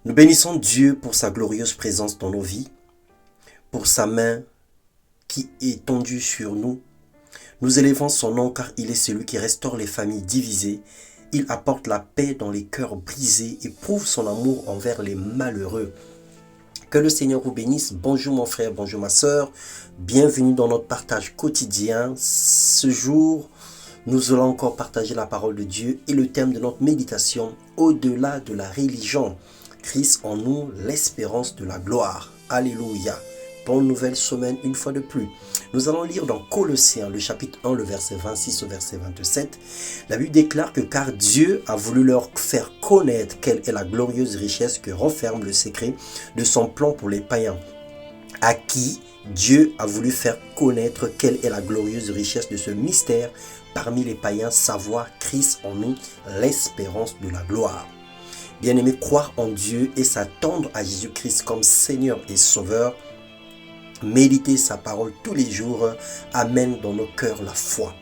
Nous bénissons Dieu pour sa glorieuse présence dans nos vies, pour sa main qui est tendue sur nous. Nous élevons son nom car il est celui qui restaure les familles divisées. Il apporte la paix dans les cœurs brisés et prouve son amour envers les malheureux. Que le Seigneur vous bénisse. Bonjour mon frère, bonjour ma soeur. Bienvenue dans notre partage quotidien. Ce jour, nous allons encore partager la parole de Dieu et le thème de notre méditation, au-delà de la religion. Christ en nous, l'espérance de la gloire. Alléluia. Bonne nouvelle semaine une fois de plus. Nous allons lire dans Colossiens, le chapitre 1, le verset 26 au verset 27. La Bible déclare que car Dieu a voulu leur faire connaître quelle est la glorieuse richesse que renferme le secret de son plan pour les païens. À qui Dieu a voulu faire connaître quelle est la glorieuse richesse de ce mystère parmi les païens, savoir Christ en nous, l'espérance de la gloire. Bien-aimé, croire en Dieu et s'attendre à Jésus-Christ comme Seigneur et Sauveur, méditer sa parole tous les jours amène dans nos cœurs la foi.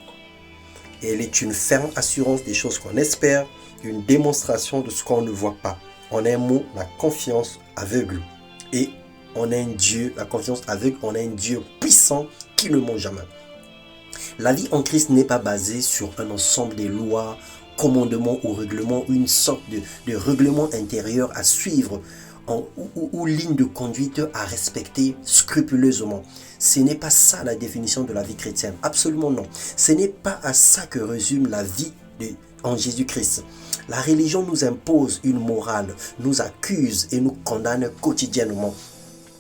Elle est une ferme assurance des choses qu'on espère, une démonstration de ce qu'on ne voit pas. En un mot, la confiance aveugle. Et on a un Dieu, la confiance aveugle, on a un Dieu puissant qui ne ment jamais. La vie en Christ n'est pas basée sur un ensemble de lois, commandements ou règlements, une sorte de règlement intérieur à suivre ou ligne de conduite à respecter scrupuleusement. Ce n'est pas ça la définition de la vie chrétienne. Absolument non. Ce n'est pas à ça que résume la vie en Jésus-Christ. La religion nous impose une morale, nous accuse et nous condamne quotidiennement.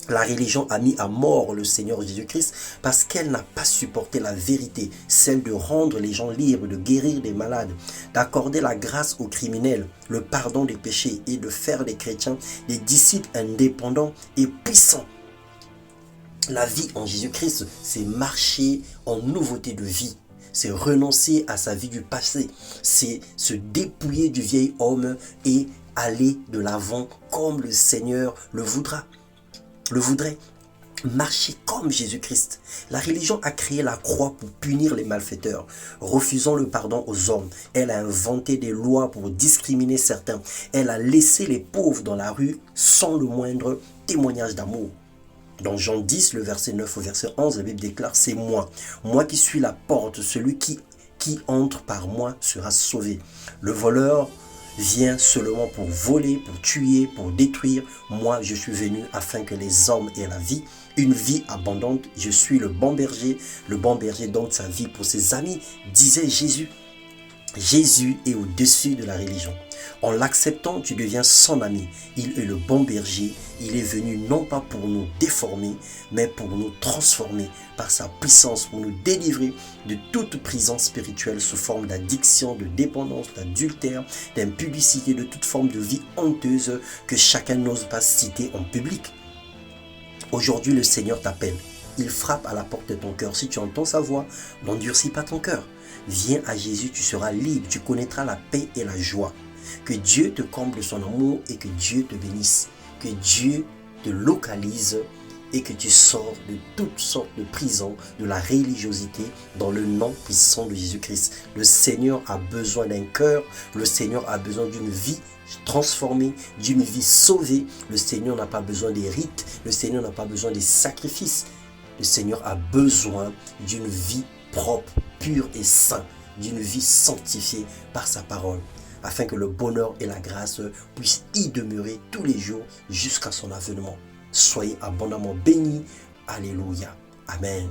La religion a mis à mort le Seigneur Jésus-Christ parce qu'elle n'a pas supporté la vérité, celle de rendre les gens libres, de guérir les malades, d'accorder la grâce aux criminels, le pardon des péchés et de faire des chrétiens des disciples indépendants et puissants. La vie en Jésus-Christ, c'est marcher en nouveauté de vie. C'est renoncer à sa vie du passé. C'est se dépouiller du vieil homme et aller de l'avant comme le Seigneur le voudrait. Marcher comme Jésus-Christ. La religion a créé la croix pour punir les malfaiteurs, refusant le pardon aux hommes. Elle a inventé des lois pour discriminer certains. Elle a laissé les pauvres dans la rue sans le moindre témoignage d'amour. Dans Jean 10, le verset 9 au verset 11, la Bible déclare: c'est moi qui suis la porte, celui qui entre par moi sera sauvé. Le voleur vient seulement pour voler, pour tuer, pour détruire. Moi, je suis venu afin que les hommes aient la vie, une vie abondante. Je suis le bon berger. Le bon berger donne sa vie pour ses amis, disait Jésus. Jésus est au-dessus de la religion. En l'acceptant, tu deviens son ami. Il est le bon berger. Il est venu non pas pour nous déformer, mais pour nous transformer par sa puissance, pour nous délivrer de toute prison spirituelle sous forme d'addiction, de dépendance, d'adultère, d'impudicité, de toute forme de vie honteuse que chacun n'ose pas citer en public. Aujourd'hui, le Seigneur t'appelle. Il frappe à la porte de ton cœur. Si tu entends sa voix, n'endurcis pas ton cœur. Viens à Jésus, tu seras libre, tu connaîtras la paix et la joie. Que Dieu te comble de son amour et que Dieu te bénisse. Que Dieu te localise et que tu sors de toutes sortes de prisons, de la religiosité, dans le nom puissant de Jésus-Christ. Le Seigneur a besoin d'un cœur, le Seigneur a besoin d'une vie transformée, d'une vie sauvée. Le Seigneur n'a pas besoin des rites, le Seigneur n'a pas besoin des sacrifices. Le Seigneur a besoin d'une vie propre, pure et sainte, d'une vie sanctifiée par sa parole, afin que le bonheur et la grâce puissent y demeurer tous les jours jusqu'à son avènement. Soyez abondamment bénis. Alléluia. Amen.